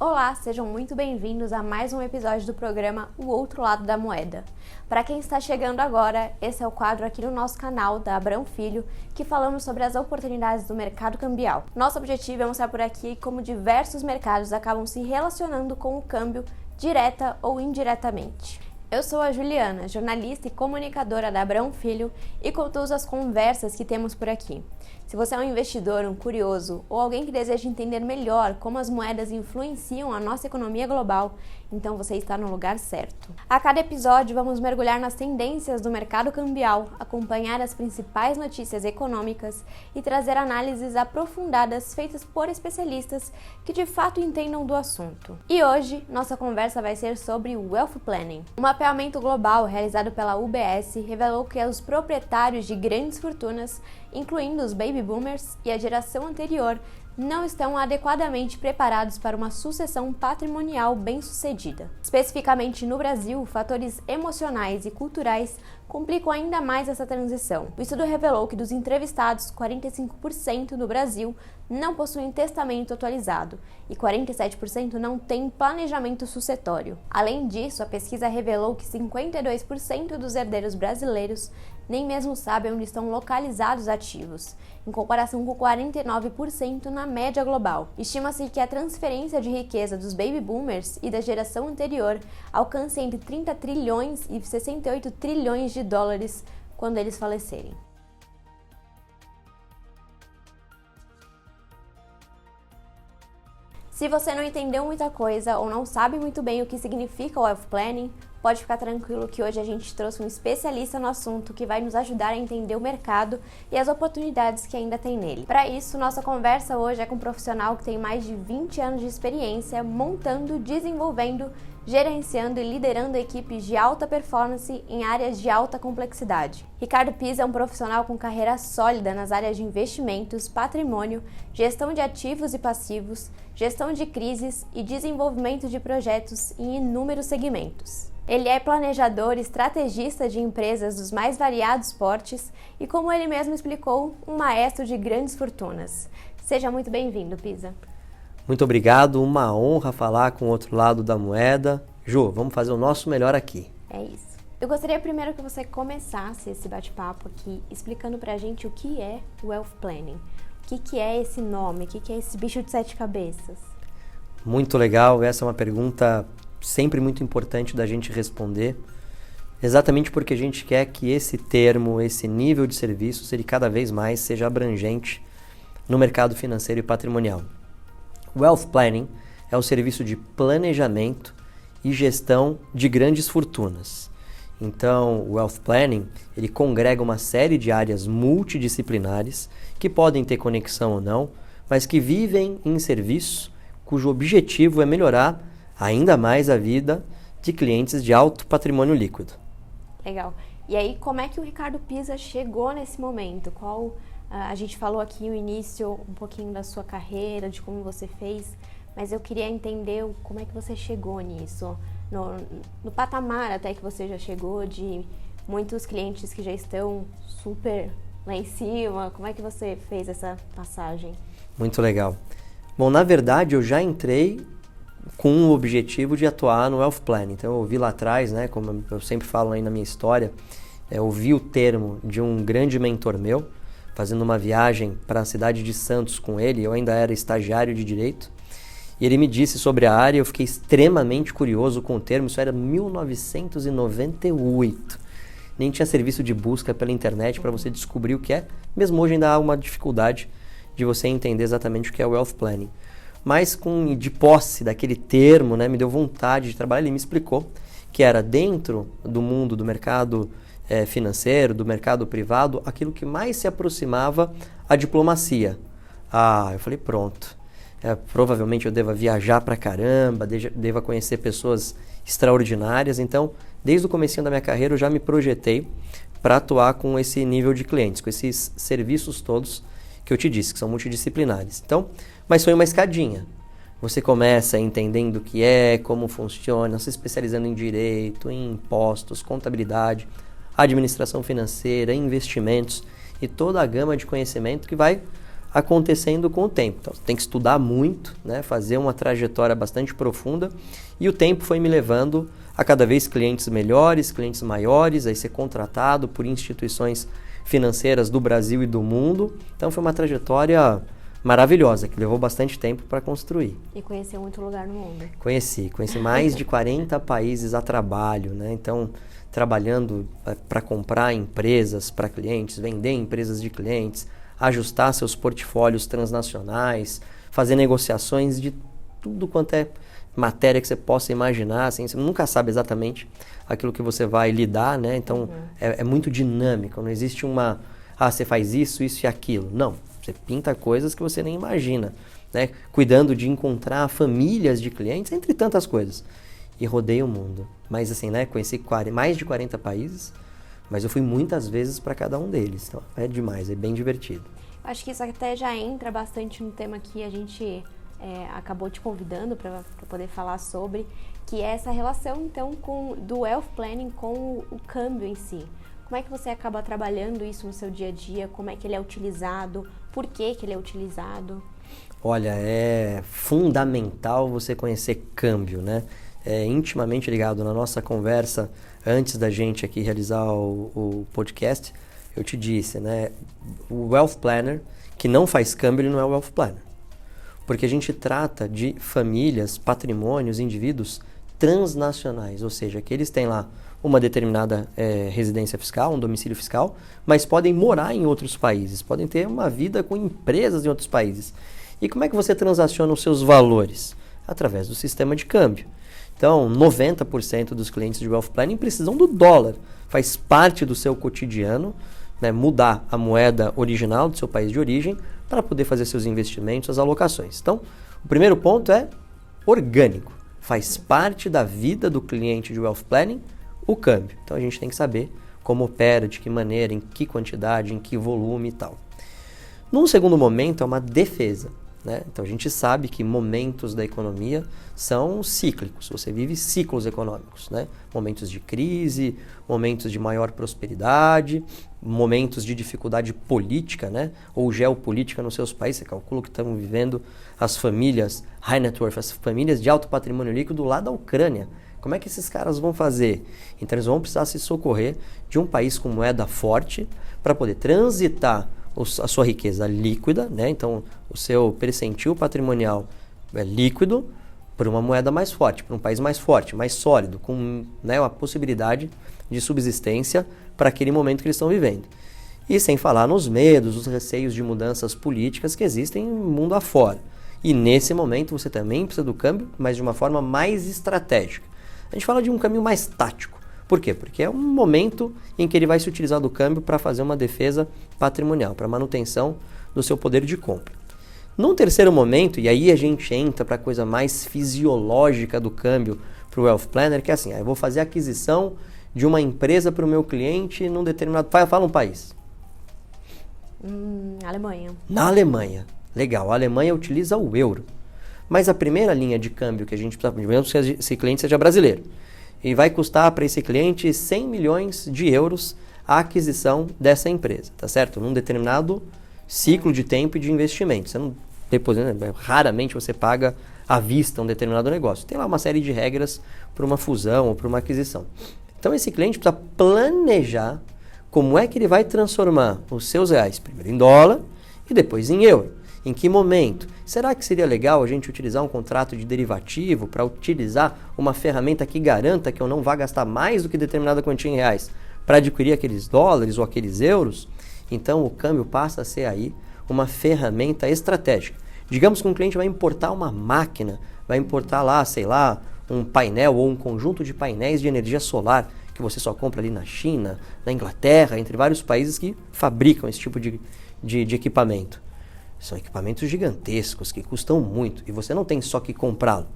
Olá, sejam muito bem-vindos a mais um episódio do programa O Outro Lado da Moeda. Para quem está chegando agora, esse é o quadro aqui no nosso canal da Abrão Filho, que falamos sobre as oportunidades do mercado cambial. Nosso objetivo é mostrar por aqui como diversos mercados acabam se relacionando com o câmbio, direta ou indiretamente. Eu sou a Juliana, jornalista e comunicadora da Abrão Filho, e conduzo as conversas que temos por aqui. Se você é um investidor, um curioso ou alguém que deseja entender melhor como as moedas influenciam a nossa economia global, então você está no lugar certo. A cada episódio vamos mergulhar nas tendências do mercado cambial, acompanhar as principais notícias econômicas e trazer análises aprofundadas feitas por especialistas que de fato entendam do assunto. E hoje nossa conversa vai ser sobre Wealth Planning. Um mapeamento global realizado pela UBS revelou que os proprietários de grandes fortunas, incluindo os baby boomers e a geração anterior, não estão adequadamente preparados para uma sucessão patrimonial bem-sucedida. Especificamente no Brasil, fatores emocionais e culturais complicam ainda mais essa transição. O estudo revelou que dos entrevistados, 45% no Brasil não possuem testamento atualizado e 47% não têm planejamento sucessório. Além disso, a pesquisa revelou que 52% dos herdeiros brasileiros nem mesmo sabem onde estão localizados ativos, em comparação com 49% na média global. Estima-se que a transferência de riqueza dos baby boomers e da geração anterior alcance entre 30 trilhões e 68 trilhões de dólares quando eles falecerem. Se você não entendeu muita coisa ou não sabe muito bem o que significa o Wealth Planning, pode ficar tranquilo que hoje a gente trouxe um especialista no assunto que vai nos ajudar a entender o mercado e as oportunidades que ainda tem nele. Para isso, nossa conversa hoje é com um profissional que tem mais de 20 anos de experiência montando, desenvolvendo, gerenciando e liderando equipes de alta performance em áreas de alta complexidade. Ricardo Pisa é um profissional com carreira sólida nas áreas de investimentos, patrimônio, gestão de ativos e passivos, gestão de crises e desenvolvimento de projetos em inúmeros segmentos. Ele é planejador e estrategista de empresas dos mais variados portes e, como ele mesmo explicou, um maestro de grandes fortunas. Seja muito bem-vindo, Pisa. Muito obrigado, uma honra falar com o outro lado da moeda. Ju, vamos fazer o nosso melhor aqui. É isso. Eu gostaria primeiro que você começasse esse bate-papo aqui explicando pra gente o que é Wealth Planning. O que é esse nome? O que é esse bicho de 7 cabeças? Muito legal, essa é uma pergunta sempre muito importante da gente responder, exatamente porque a gente quer que esse termo, esse nível de serviços, ele cada vez mais seja abrangente no mercado financeiro e patrimonial. Wealth Planning é o serviço de planejamento e gestão de grandes fortunas. Então, o Wealth Planning, ele congrega uma série de áreas multidisciplinares que podem ter conexão ou não, mas que vivem em serviço cujo objetivo é melhorar ainda mais a vida de clientes de alto patrimônio líquido. Legal. E aí, como é que o Ricardo Pisa chegou nesse momento? A gente falou aqui no início um pouquinho da sua carreira, de como você fez, mas eu queria entender como é que você chegou nisso, no patamar até que você já chegou, de muitos clientes que já estão super lá em cima. Como é que você fez essa passagem? Muito legal. Bom, na verdade, eu já entrei com o objetivo de atuar no Wealth Planning. Então, eu ouvi lá atrás, né, como eu sempre falo aí na minha história, eu ouvi o termo de um grande mentor meu, fazendo uma viagem para a cidade de Santos com ele. Eu ainda era estagiário de Direito, e ele me disse sobre a área. Eu fiquei extremamente curioso com o termo. Isso era 1998. Nem tinha serviço de busca pela internet para você descobrir o que é. Mesmo hoje ainda há uma dificuldade de você entender exatamente o que é o Wealth Planning. Mas de posse daquele termo, né, me deu vontade de trabalhar. Ele me explicou que era dentro do mundo do mercado financeiro, do mercado privado, aquilo que mais se aproximava à diplomacia. Eu falei, pronto. Provavelmente eu deva viajar pra caramba, deva conhecer pessoas extraordinárias. Então, desde o comecinho da minha carreira, eu já me projetei para atuar com esse nível de clientes, com esses serviços todos que eu te disse, que são multidisciplinares. Então, mas foi uma escadinha. Você começa entendendo o que é, como funciona, se especializando em direito, em impostos, contabilidade, administração financeira, investimentos e toda a gama de conhecimento que vai acontecendo com o tempo. Então, você tem que estudar muito, né? Fazer uma trajetória bastante profunda, e o tempo foi me levando a cada vez clientes melhores, clientes maiores, aí ser contratado por instituições financeiras do Brasil e do mundo. Então, foi uma trajetória maravilhosa, que levou bastante tempo para construir. E conheceu muito lugar no mundo. Conheci mais de 40 países a trabalho, né? Então, trabalhando para comprar empresas para clientes, vender empresas de clientes, ajustar seus portfólios transnacionais, fazer negociações de tudo quanto é matéria que você possa imaginar, assim, você nunca sabe exatamente aquilo que você vai lidar, né? Então, é muito dinâmico, não existe você faz isso e aquilo. Não, você pinta coisas que você nem imagina, né? Cuidando de encontrar famílias de clientes, entre tantas coisas. E rodei o mundo. Mas assim, né? Conheci mais de 40 países, mas eu fui muitas vezes para cada um deles. Então, é demais, é bem divertido. Acho que isso até já entra bastante no tema que a gente acabou te convidando para poder falar sobre, que é essa relação, então, do Wealth Planning com o câmbio em si. Como é que você acaba trabalhando isso no seu dia a dia? Como é que ele é utilizado? Por que ele é utilizado? Olha, é fundamental você conhecer câmbio, né? É intimamente ligado na nossa conversa antes da gente aqui realizar o podcast. Eu te disse, né? O Wealth Planner que não faz câmbio, ele não é o Wealth Planner. Porque a gente trata de famílias, patrimônios, indivíduos transnacionais, ou seja, que eles têm lá uma determinada residência fiscal, um domicílio fiscal, mas podem morar em outros países, podem ter uma vida com empresas em outros países. E como é que você transaciona os seus valores? Através do sistema de câmbio. Então, 90% dos clientes de Wealth Planning precisam do dólar. Faz parte do seu cotidiano, né, mudar a moeda original do seu país de origem para poder fazer seus investimentos, as alocações. Então, o primeiro ponto é orgânico. Faz parte da vida do cliente de Wealth Planning o câmbio. Então, a gente tem que saber como opera, de que maneira, em que quantidade, em que volume e tal. Num segundo momento, é uma defesa. Né? Então, a gente sabe que momentos da economia são cíclicos. Você vive ciclos econômicos. Né? Momentos de crise, momentos de maior prosperidade, momentos de dificuldade política, né? Ou geopolítica nos seus países. Você calcula que estão vivendo as famílias high net worth, as famílias de alto patrimônio líquido lá da Ucrânia. Como é que esses caras vão fazer? Então, eles vão precisar se socorrer de um país com moeda forte para poder transitar a sua riqueza líquida, né? Então, o seu percentil patrimonial é líquido por uma moeda mais forte, por um país mais forte, mais sólido, com, né, uma possibilidade de subsistência para aquele momento que eles estão vivendo. E sem falar nos medos, os receios de mudanças políticas que existem no mundo afora. E nesse momento você também precisa do câmbio, mas de uma forma mais estratégica. A gente fala de um câmbio mais tático. Por quê? Porque é um momento em que ele vai se utilizar do câmbio para fazer uma defesa patrimonial, para manutenção do seu poder de compra. Num terceiro momento, e aí a gente entra para a coisa mais fisiológica do câmbio para o Wealth Planner, que é assim, eu vou fazer a aquisição de uma empresa para o meu cliente num determinado... Fala um país. Alemanha. Na Alemanha. Legal, a Alemanha utiliza o euro. Mas a primeira linha de câmbio que a gente precisa, digamos que esse cliente seja brasileiro, e vai custar para esse cliente 100 milhões de euros a aquisição dessa empresa, tá certo? Num determinado ciclo de tempo e de investimento. Você não, raramente você paga à vista um determinado negócio. Tem lá uma série de regras para uma fusão ou para uma aquisição. Então esse cliente precisa planejar como é que ele vai transformar os seus reais, primeiro em dólar e depois em euro. Em que momento? Será que seria legal a gente utilizar um contrato de derivativo para utilizar uma ferramenta que garanta que eu não vá gastar mais do que determinada quantia em reais para adquirir aqueles dólares ou aqueles euros? Então o câmbio passa a ser aí uma ferramenta estratégica. Digamos que um cliente vai importar uma máquina, vai importar lá, sei lá, um painel ou um conjunto de painéis de energia solar que você só compra ali na China, na Inglaterra, entre vários países que fabricam esse tipo de equipamento. São equipamentos gigantescos que custam muito e você não tem só que comprá-lo.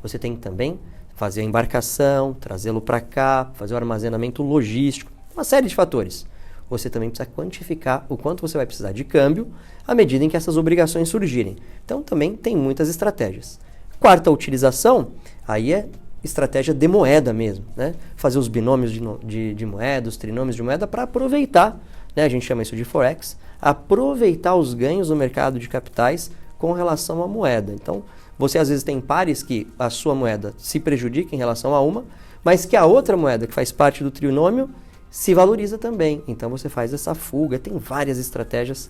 Você tem que também fazer a embarcação, trazê-lo para cá, fazer o armazenamento logístico, uma série de fatores. Você também precisa quantificar o quanto você vai precisar de câmbio à medida em que essas obrigações surgirem. Então também tem muitas estratégias. Quarta utilização, aí é estratégia de moeda mesmo, né? Fazer os binômios de moeda, os trinômios de moeda para aproveitar, né? A gente chama isso de Forex, aproveitar os ganhos do mercado de capitais com relação à moeda. Então, você às vezes tem pares que a sua moeda se prejudica em relação a uma, mas que a outra moeda que faz parte do trinômio se valoriza também. Então você faz essa fuga, tem várias estratégias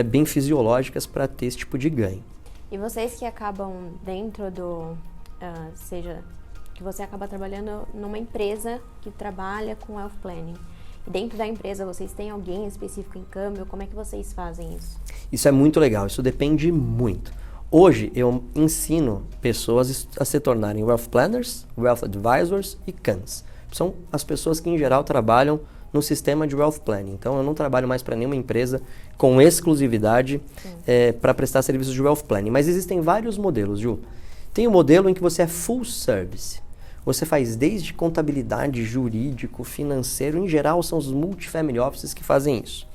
bem fisiológicas para ter esse tipo de ganho. E vocês que acabam dentro do, que você acaba trabalhando numa empresa que trabalha com wealth planning. E dentro da empresa vocês têm alguém específico em câmbio? Como é que vocês fazem isso? Isso é muito legal, isso depende muito. Hoje eu ensino pessoas a se tornarem wealth planners, wealth advisors e CANs. São as pessoas que em geral trabalham no sistema de wealth planning. Então eu não trabalho mais para nenhuma empresa com exclusividade para prestar serviços de wealth planning. Mas existem vários modelos, Ju. Tem um modelo em que você é full service. Você faz desde contabilidade, jurídico, financeiro, em geral são os multifamily offices que fazem isso.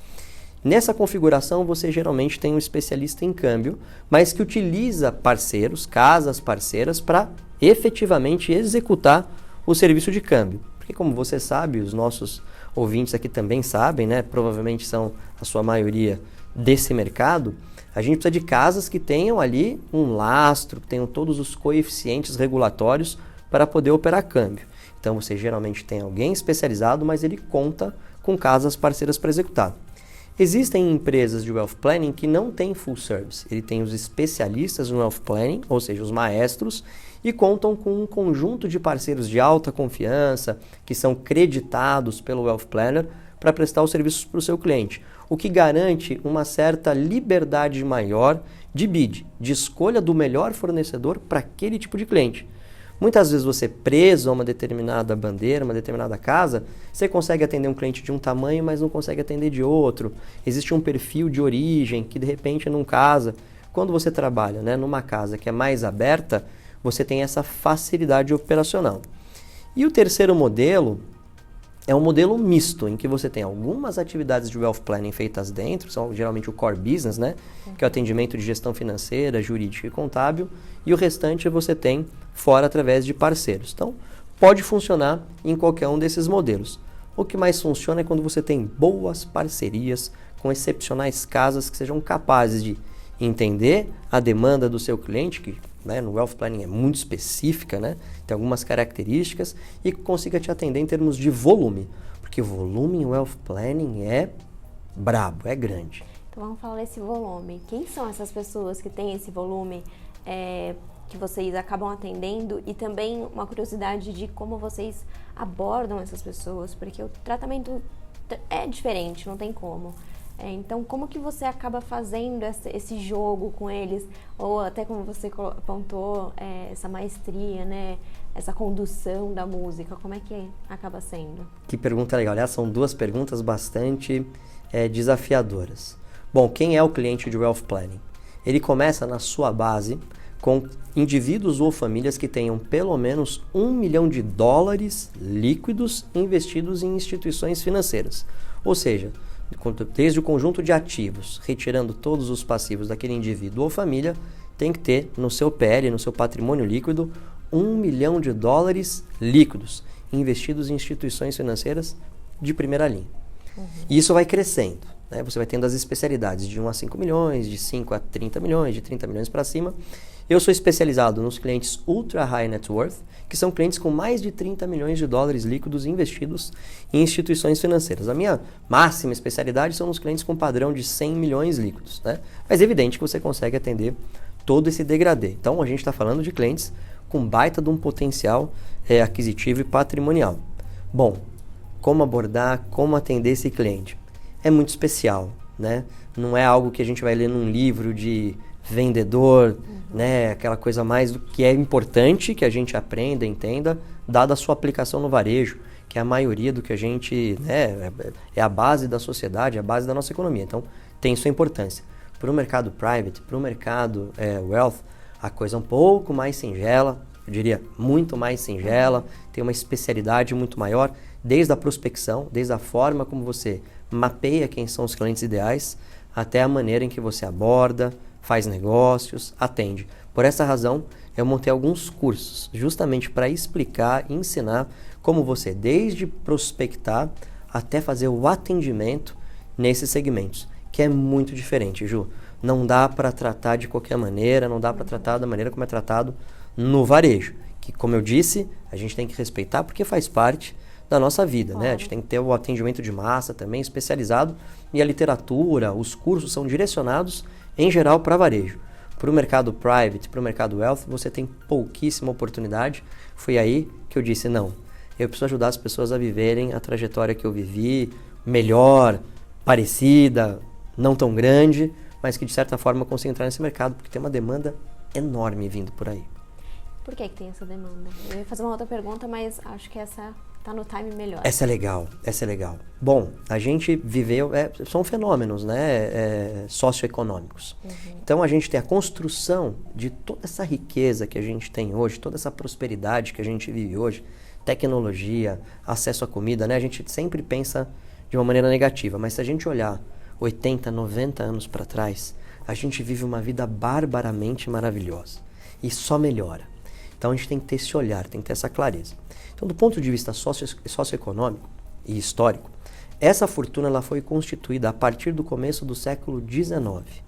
Nessa configuração, você geralmente tem um especialista em câmbio, mas que utiliza parceiros, casas parceiras, para efetivamente executar o serviço de câmbio. Porque como você sabe, os nossos ouvintes aqui também sabem, né? Provavelmente são a sua maioria desse mercado, a gente precisa de casas que tenham ali um lastro, que tenham todos os coeficientes regulatórios para poder operar câmbio. Então você geralmente tem alguém especializado, mas ele conta com casas parceiras para executar. Existem empresas de wealth planning que não têm full service. Ele tem os especialistas no wealth planning, ou seja, os maestros, e contam com um conjunto de parceiros de alta confiança, que são creditados pelo wealth planner para prestar os serviços para o seu cliente, o que garante uma certa liberdade maior de bid, de escolha do melhor fornecedor para aquele tipo de cliente. Muitas vezes você preso a uma determinada bandeira, uma determinada casa, você consegue atender um cliente de um tamanho, mas não consegue atender de outro. Existe um perfil de origem que de repente não casa. Quando você trabalha, né, numa casa que é mais aberta, você tem essa facilidade operacional. E o terceiro modelo é um modelo misto, em que você tem algumas atividades de wealth planning feitas dentro, são geralmente o core business, né? Que é o atendimento de gestão financeira, jurídica e contábil, e o restante você tem fora através de parceiros. Então, pode funcionar em qualquer um desses modelos. O que mais funciona é quando você tem boas parcerias com excepcionais casas que sejam capazes de entender a demanda do seu cliente, que no wealth planning é muito específica, né? Tem algumas características, e consiga te atender em termos de volume, porque o volume em wealth planning é brabo, é grande. Então vamos falar desse volume. Quem são essas pessoas que têm esse volume que vocês acabam atendendo, e também uma curiosidade de como vocês abordam essas pessoas, porque o tratamento é diferente, não tem como. Então, como que você acaba fazendo esse jogo com eles, ou até como você apontou, essa maestria, né? Essa condução da música, como é que acaba sendo? Que pergunta legal. Aliás, são duas perguntas bastante desafiadoras. Bom, quem é o cliente de wealth planning? Ele começa na sua base com indivíduos ou famílias que tenham pelo menos $1 milhão líquidos investidos em instituições financeiras. Ou seja, desde o conjunto de ativos, retirando todos os passivos daquele indivíduo ou família, tem que ter no seu PL, no seu patrimônio líquido, $1 milhão líquidos, investidos em instituições financeiras de primeira linha. E isso vai crescendo, né? Você vai tendo as especialidades de 1 a 5 milhões, de 5 a 30 milhões, de 30 milhões para cima. Eu sou especializado nos clientes ultra high net worth, que são clientes com mais de $30 milhões líquidos investidos em instituições financeiras. A minha máxima especialidade são nos clientes com padrão de 100 milhões líquidos, né? Mas é evidente que você consegue atender todo esse degradê. Então, a gente está falando de clientes com baita de um potencial aquisitivo e patrimonial. Bom, como abordar, como atender esse cliente? É muito especial, né? Não é algo que a gente vai ler num livro de vendedor, né? Aquela coisa mais do que é importante que a gente aprenda, entenda, dada a sua aplicação no varejo, que é a maioria do que a gente, né, é a base da sociedade, é a base da nossa economia. Então, tem sua importância. Para o mercado private, para o mercado wealth, a coisa é um pouco mais singela, eu diria muito mais singela, tem uma especialidade muito maior, desde a prospecção, desde a forma como você mapeia quem são os clientes ideais, até a maneira em que você aborda, faz negócios, atende. Por essa razão, eu montei alguns cursos, justamente para explicar e ensinar como você, desde prospectar até fazer o atendimento nesses segmentos, que é muito diferente, Ju. Não dá para tratar de qualquer maneira, não dá para tratar da maneira como é tratado no varejo. Que, como eu disse, a gente tem que respeitar porque faz parte da nossa vida, né? A gente tem que ter o atendimento de massa também especializado e a literatura, os cursos são direcionados, em geral, para varejo. Para o mercado private, para o mercado wealth, você tem pouquíssima oportunidade. Foi aí que eu disse, não, eu preciso ajudar as pessoas a viverem a trajetória que eu vivi, melhor, parecida, não tão grande, mas que de certa forma consiga entrar nesse mercado, porque tem uma demanda enorme vindo por aí. Por que tem essa demanda? Eu ia fazer uma outra pergunta, mas acho que essa tá no time melhor. Essa é legal. Bom, a gente viveu, são fenômenos, né, socioeconômicos. Então a gente tem a construção de toda essa riqueza que a gente tem hoje, toda essa prosperidade que a gente vive hoje, tecnologia, acesso à comida, né? A gente sempre pensa de uma maneira negativa, mas se a gente olhar 80, 90 anos para trás, a gente vive uma vida barbaramente maravilhosa e só melhora. Então a gente tem que ter esse olhar, tem que ter essa clareza. Então, do ponto de vista socioeconômico e histórico, essa fortuna ela foi constituída a partir do começo do século XIX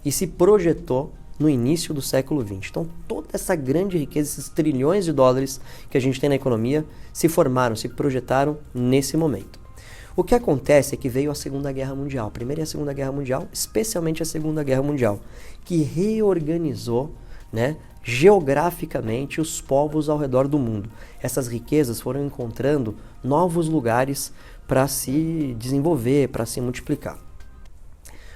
e se projetou no início do século XX. Então, toda essa grande riqueza, esses trilhões de dólares que a gente tem na economia, se formaram, se projetaram nesse momento. O que acontece é que veio a Segunda Guerra Mundial, a Primeira e a Segunda Guerra Mundial, especialmente a Segunda Guerra Mundial, que reorganizou, né, geograficamente os povos ao redor do mundo. Essas riquezas foram encontrando novos lugares para se desenvolver, para se multiplicar.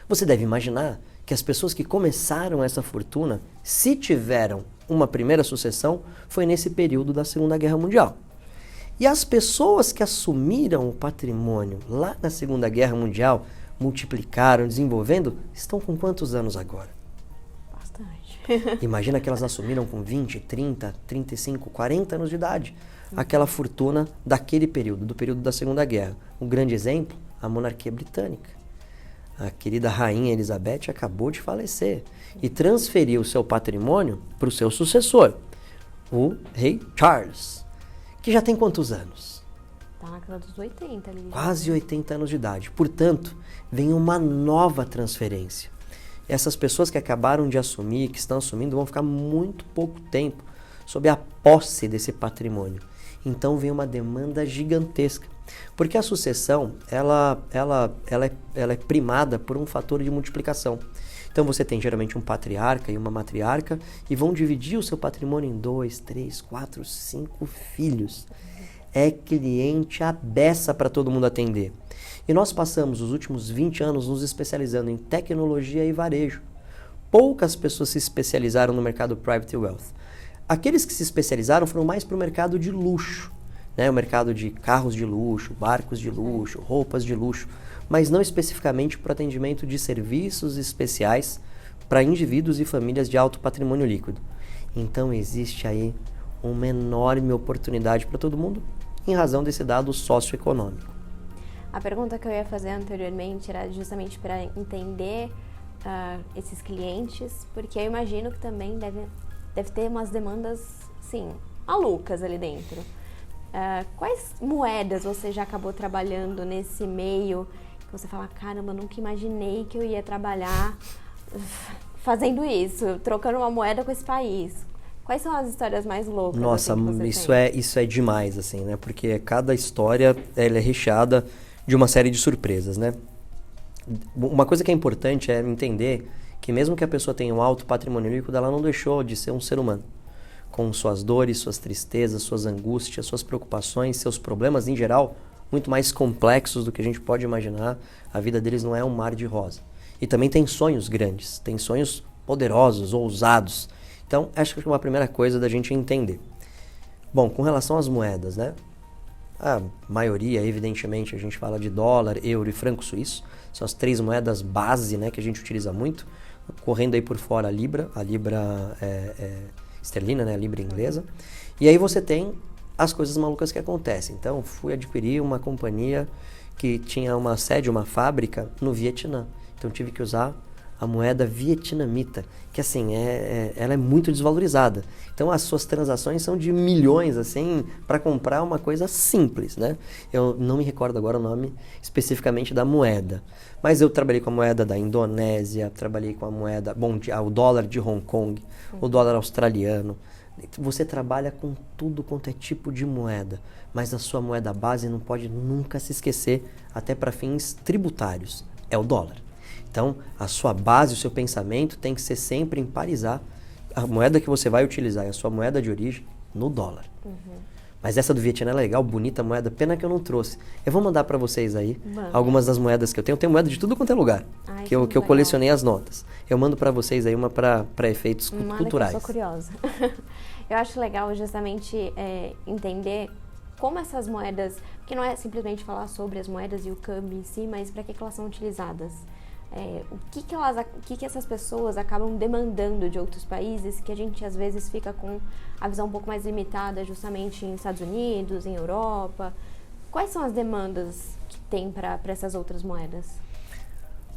Você deve imaginar que as pessoas que começaram essa fortuna, se tiveram uma primeira sucessão, foi nesse período da Segunda Guerra Mundial. E as pessoas que assumiram o patrimônio lá na Segunda Guerra Mundial, multiplicaram, desenvolvendo, estão com quantos anos agora? Imagina que elas assumiram com 20, 30, 35, 40 anos de idade aquela fortuna daquele período, do período da Segunda Guerra. Um grande exemplo, a monarquia britânica. A querida rainha Elizabeth acabou de falecer e transferiu o seu patrimônio para o seu sucessor, o rei Charles, que já tem quantos anos? Está na casa dos 80 ali. Quase 80 anos de idade. Portanto, vem uma nova transferência. Essas pessoas que acabaram de assumir, que estão assumindo, vão ficar muito pouco tempo sob a posse desse patrimônio. Então vem uma demanda gigantesca. Porque a sucessão, ela é primada por um fator de multiplicação. Então você tem geralmente um patriarca e uma matriarca e vão dividir o seu patrimônio em 2, 3, 4, 5 filhos. É cliente à beça para todo mundo atender. E nós passamos os últimos 20 anos nos especializando em tecnologia e varejo. Poucas pessoas se especializaram no mercado Private Wealth. Aqueles que se especializaram foram mais para o mercado de luxo, né? O mercado de carros de luxo, barcos de luxo, roupas de luxo, mas não especificamente para o atendimento de serviços especiais para indivíduos e famílias de alto patrimônio líquido. Então existe aí uma enorme oportunidade para todo mundo em razão desse dado socioeconômico. A pergunta que eu ia fazer anteriormente era justamente para entender esses clientes, porque eu imagino que também deve ter umas demandas, sim, malucas ali dentro. Quais moedas você já acabou trabalhando nesse meio que você fala, caramba, nunca imaginei que eu ia trabalhar fazendo isso, trocando uma moeda com esse país? Quais são as histórias mais loucas? Nossa, assim, que você isso é demais, assim, né? Porque cada história ela é recheada de uma série de surpresas, né? Uma coisa que é importante é entender que mesmo que a pessoa tenha um alto patrimônio líquido, ela não deixou de ser um ser humano, com suas dores, suas tristezas, suas angústias, suas preocupações, seus problemas em geral, muito mais complexos do que a gente pode imaginar. A vida deles não é um mar de rosa. E também tem sonhos grandes, tem sonhos poderosos, ousados. Então, acho que é uma primeira coisa da gente entender. Bom, com relação às moedas, né? A maioria, evidentemente, a gente fala de dólar, euro e franco suíço. São as três moedas base, né, que a gente utiliza muito. Correndo aí por fora a libra esterlina, né, a libra inglesa. E aí você tem as coisas malucas que acontecem. Então, fui adquirir uma companhia que tinha uma sede, uma fábrica no Vietnã. Então, tive que usar a moeda vietnamita, que assim, ela é muito desvalorizada. Então as suas transações são de milhões, assim, para comprar uma coisa simples, né? Eu não me recordo agora o nome especificamente da moeda, mas eu trabalhei com a moeda da Indonésia, trabalhei com a moeda, o dólar de Hong Kong, o dólar australiano. Você trabalha com tudo quanto é tipo de moeda, mas a sua moeda base não pode nunca se esquecer, até para fins tributários, é o dólar. Então, a sua base, o seu pensamento tem que ser sempre em parizar a moeda que você vai utilizar e a sua moeda de origem no dólar. Mas essa do Vietnã é legal, bonita moeda, pena que eu não trouxe. Eu vou mandar para vocês aí algumas das moedas que eu tenho. Eu tenho moeda de tudo quanto é lugar, que eu colecionei as notas. Eu mando para vocês aí uma para efeitos culturais. Eu sou curiosa. Eu acho legal justamente entender como essas moedas, porque não é simplesmente falar sobre as moedas e o câmbio em si, mas para que elas são utilizadas. O que essas pessoas acabam demandando de outros países, que a gente às vezes fica com a visão um pouco mais limitada justamente em Estados Unidos, em Europa. Quais são as demandas que tem para essas outras moedas?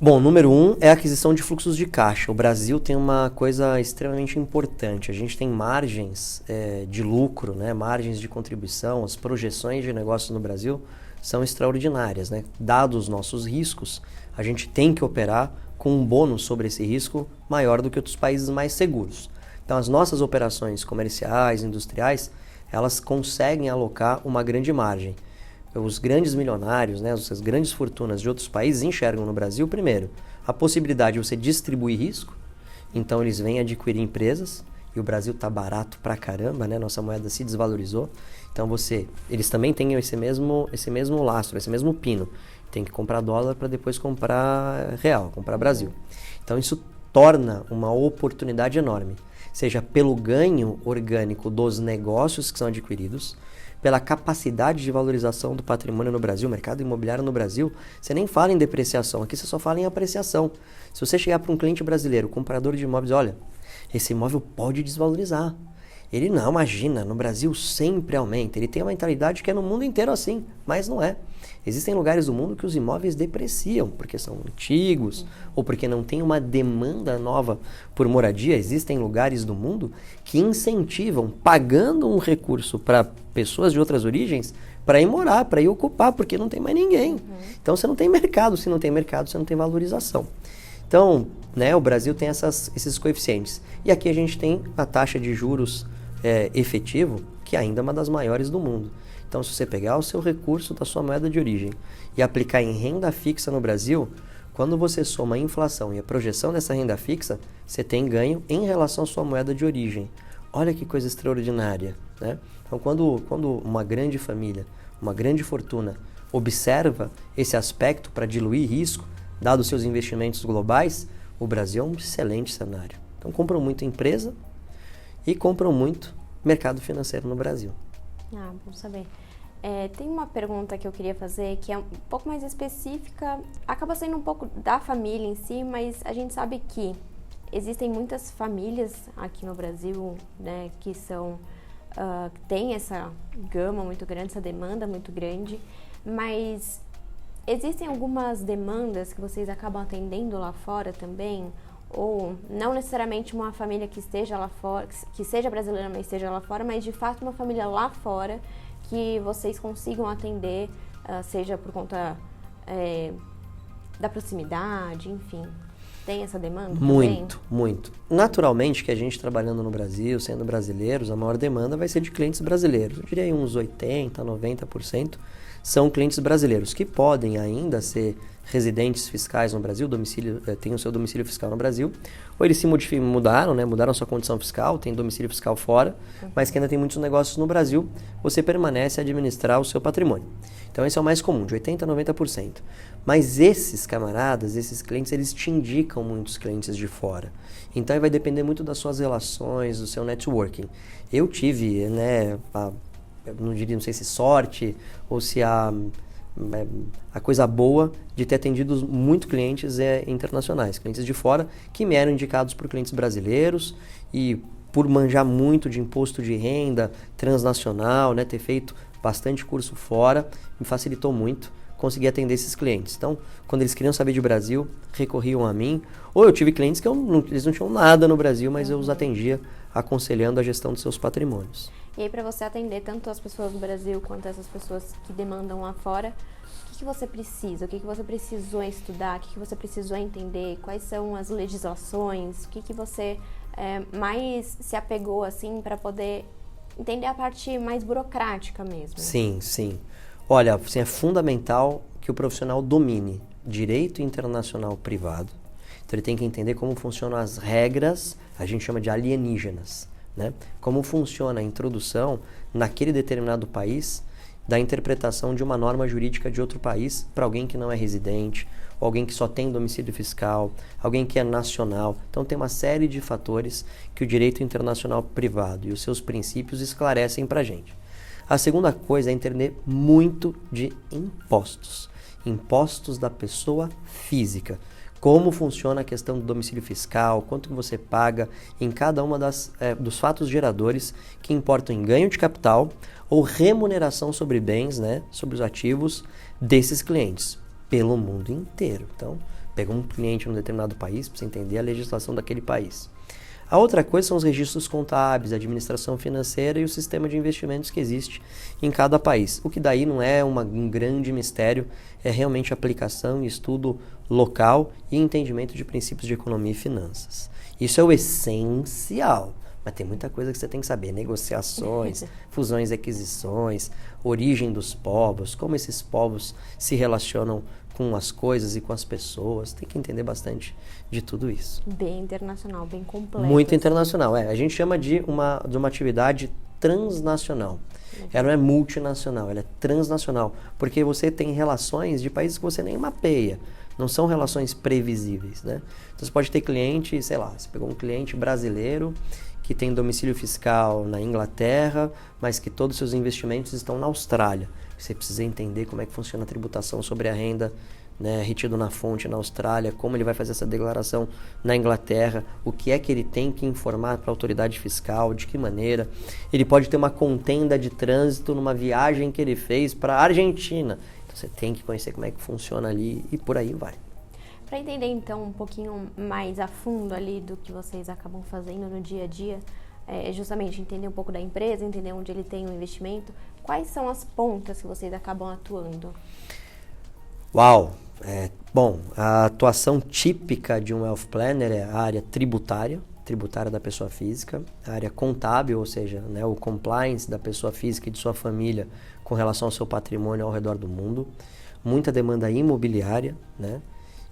Bom, número 1 é a aquisição de fluxos de caixa. O Brasil tem uma coisa extremamente importante. A gente tem margens de lucro, né? Margens de contribuição, as projeções de negócios no Brasil são extraordinárias, né? Dados os nossos riscos, a gente tem que operar com um bônus sobre esse risco maior do que outros países mais seguros. Então, as nossas operações comerciais, industriais, elas conseguem alocar uma grande margem. Os grandes milionários, né, as grandes fortunas de outros países enxergam no Brasil, primeiro, a possibilidade de você distribuir risco. Então, eles vêm adquirir empresas, e o Brasil está barato pra caramba, né? Nossa moeda se desvalorizou. Então, eles também têm esse mesmo lastro, esse mesmo pino. Tem que comprar dólar para depois comprar real, comprar Brasil. Então, isso torna uma oportunidade enorme, seja pelo ganho orgânico dos negócios que são adquiridos, pela capacidade de valorização do patrimônio no Brasil, mercado imobiliário no Brasil. Você nem fala em depreciação, aqui você só fala em apreciação. Se você chegar para um cliente brasileiro, comprador de imóveis, olha, esse imóvel pode desvalorizar. Ele não, imagina, no Brasil sempre aumenta. Ele tem uma mentalidade que é no mundo inteiro assim, mas não é. Existem lugares do mundo que os imóveis depreciam, porque são antigos, ou porque não tem uma demanda nova por moradia. Existem lugares do mundo que incentivam, pagando um recurso para pessoas de outras origens, para ir morar, para ir ocupar, porque não tem mais ninguém. Então você não tem mercado, se não tem mercado, você não tem valorização. Então, né, o Brasil tem esses coeficientes. E aqui a gente tem a taxa de juros efetivo, que ainda é uma das maiores do mundo. Então, se você pegar o seu recurso da sua moeda de origem e aplicar em renda fixa no Brasil, quando você soma a inflação e a projeção dessa renda fixa, você tem ganho em relação à sua moeda de origem. Olha que coisa extraordinária, né? Então, quando uma grande família, uma grande fortuna, observa esse aspecto para diluir risco, dados seus investimentos globais, o Brasil é um excelente cenário. Então, compram muito empresa e compram muito mercado financeiro no Brasil. Ah, bom saber. Tem uma pergunta que eu queria fazer que é um pouco mais específica, acaba sendo um pouco da família em si, mas a gente sabe que existem muitas famílias aqui no Brasil, né, que têm essa gama muito grande, essa demanda muito grande, mas existem algumas demandas que vocês acabam atendendo lá fora também? Ou não necessariamente uma família que esteja lá fora, que seja brasileira, mas esteja lá fora, mas de fato uma família lá fora que vocês consigam atender, seja por conta da proximidade, enfim. Tem essa demanda também? Muito. Naturalmente que a gente trabalhando no Brasil, sendo brasileiros, a maior demanda vai ser de clientes brasileiros. Eu diria uns 80%, 90% são clientes brasileiros que podem ainda ser residentes fiscais no Brasil, têm o seu domicílio fiscal no Brasil, ou eles se mudaram, né, mudaram sua condição fiscal, têm domicílio fiscal fora, mas que ainda tem muitos negócios no Brasil, você permanece a administrar o seu patrimônio. Então esse é o mais comum, de 80% a 90%. Mas esses camaradas, esses clientes, eles te indicam muitos clientes de fora. Então vai depender muito das suas relações, do seu networking. Eu tive, né, não sei se sorte ou se a coisa boa de ter atendido muito clientes internacionais, clientes de fora, que me eram indicados por clientes brasileiros e por manjar muito de imposto de renda transnacional, né, ter feito bastante curso fora, me facilitou muito conseguir atender esses clientes. Então, quando eles queriam saber de Brasil, recorriam a mim. Ou eu tive clientes que eles não tinham nada no Brasil, mas eu os atendia aconselhando a gestão dos seus patrimônios. E aí, para você atender tanto as pessoas do Brasil quanto essas pessoas que demandam lá fora, o que você precisa? O que você precisou estudar? O que você precisou entender? Quais são as legislações? O que você mais se apegou, assim, para poder entender a parte mais burocrática mesmo? Sim, sim. Olha, assim, é fundamental que o profissional domine direito internacional privado. Então ele tem que entender como funcionam as regras, a gente chama de alienígenas, né? Como funciona a introdução naquele determinado país da interpretação de uma norma jurídica de outro país para alguém que não é residente, ou alguém que só tem domicílio fiscal, alguém que é nacional. Então tem uma série de fatores que o direito internacional privado e os seus princípios esclarecem para a gente. A segunda coisa é entender muito de impostos. Impostos da pessoa física. Como funciona a questão do domicílio fiscal, quanto que você paga em cada uma dos fatos geradores que importam em ganho de capital ou remuneração sobre bens, né, sobre os ativos desses clientes, pelo mundo inteiro. Então, pega um cliente em um determinado país para você entender a legislação daquele país. A outra coisa são os registros contábeis, a administração financeira e o sistema de investimentos que existe em cada país. O que daí não é um grande mistério, é realmente aplicação e estudo local e entendimento de princípios de economia e finanças. Isso é o essencial, mas tem muita coisa que você tem que saber, negociações, fusões e aquisições, origem dos povos, como esses povos se relacionam com as coisas e com as pessoas, tem que entender bastante de tudo isso. Bem internacional, bem complexo. Muito internacional, a gente chama de uma atividade transnacional. Ela não é multinacional, ela é transnacional, porque você tem relações de países que você nem mapeia, não são relações previsíveis, né? Então você pode ter cliente, sei lá, você pegou um cliente brasileiro que tem domicílio fiscal na Inglaterra, mas que todos os seus investimentos estão na Austrália. Você precisa entender como é que funciona a tributação sobre a renda, né, retido na fonte na Austrália, como ele vai fazer essa declaração na Inglaterra, o que é que ele tem que informar para a autoridade fiscal, de que maneira. Ele pode ter uma contenda de trânsito numa viagem que ele fez para a Argentina. Então você tem que conhecer como é que funciona ali e por aí vai. Para entender então um pouquinho mais a fundo ali do que vocês acabam fazendo no dia a dia, justamente entender um pouco da empresa, entender onde ele tem o investimento, quais são as pontas que vocês acabam atuando? Uau! Bom, a atuação típica de um Wealth Planner é a área tributária da pessoa física, a área contábil, ou seja, né, o compliance da pessoa física e de sua família com relação ao seu patrimônio ao redor do mundo, muita demanda imobiliária, né,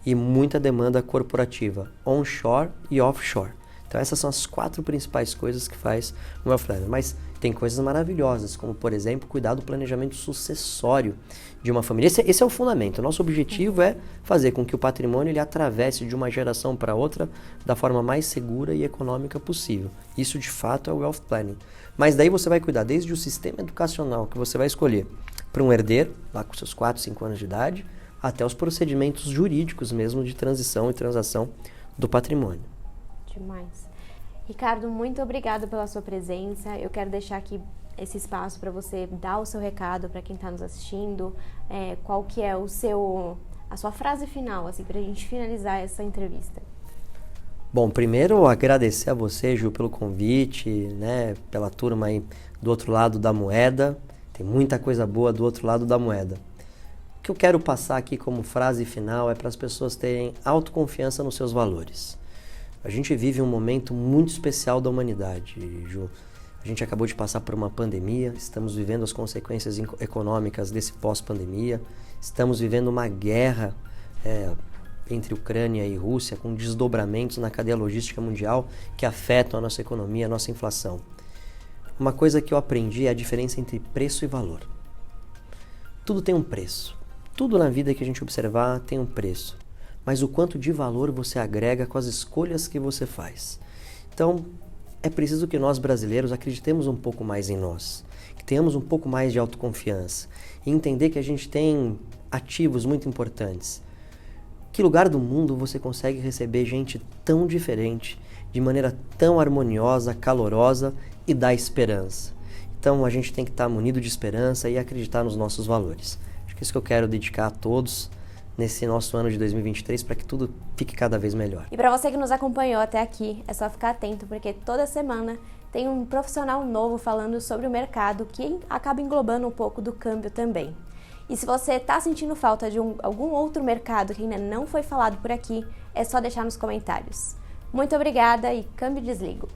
e muita demanda corporativa, onshore e offshore. Então essas são as 4 principais coisas que faz um Wealth Planner. Mas tem coisas maravilhosas, como por exemplo, cuidar do planejamento sucessório de uma família. Esse é o fundamento. O nosso objetivo é fazer com que o patrimônio ele atravesse de uma geração para outra da forma mais segura e econômica possível. Isso de fato é o Wealth Planning. Mas daí você vai cuidar desde o sistema educacional que você vai escolher para um herdeiro, lá com seus 4, 5 anos de idade, até os procedimentos jurídicos mesmo de transição e transação do patrimônio. Demais. Ricardo, muito obrigada pela sua presença. Eu quero deixar aqui esse espaço para você dar o seu recado para quem está nos assistindo. Qual que é a sua frase final, assim, para a gente finalizar essa entrevista? Bom, primeiro agradecer a você, Ju, pelo convite, né, pela turma aí do outro lado da moeda. Tem muita coisa boa do outro lado da moeda. O que eu quero passar aqui como frase final é para as pessoas terem autoconfiança nos seus valores. A gente vive um momento muito especial da humanidade, Ju. A gente acabou de passar por uma pandemia, estamos vivendo as consequências econômicas desse pós-pandemia, estamos vivendo uma guerra entre Ucrânia e Rússia, com desdobramentos na cadeia logística mundial que afetam a nossa economia, a nossa inflação. Uma coisa que eu aprendi é a diferença entre preço e valor. Tudo tem um preço. Tudo na vida que a gente observar tem um preço. Mas o quanto de valor você agrega com as escolhas que você faz. Então, é preciso que nós brasileiros acreditemos um pouco mais em nós, que tenhamos um pouco mais de autoconfiança e entender que a gente tem ativos muito importantes. Que lugar do mundo você consegue receber gente tão diferente, de maneira tão harmoniosa, calorosa e dar esperança? Então, a gente tem que estar munido de esperança e acreditar nos nossos valores. que é isso que eu quero dedicar a todos nesse nosso ano de 2023 para que tudo fique cada vez melhor. E para você que nos acompanhou até aqui, é só ficar atento, porque toda semana tem um profissional novo falando sobre o mercado que acaba englobando um pouco do câmbio também. E se você está sentindo falta de algum outro mercado que ainda não foi falado por aqui, é só deixar nos comentários. Muito obrigada e câmbio desligo!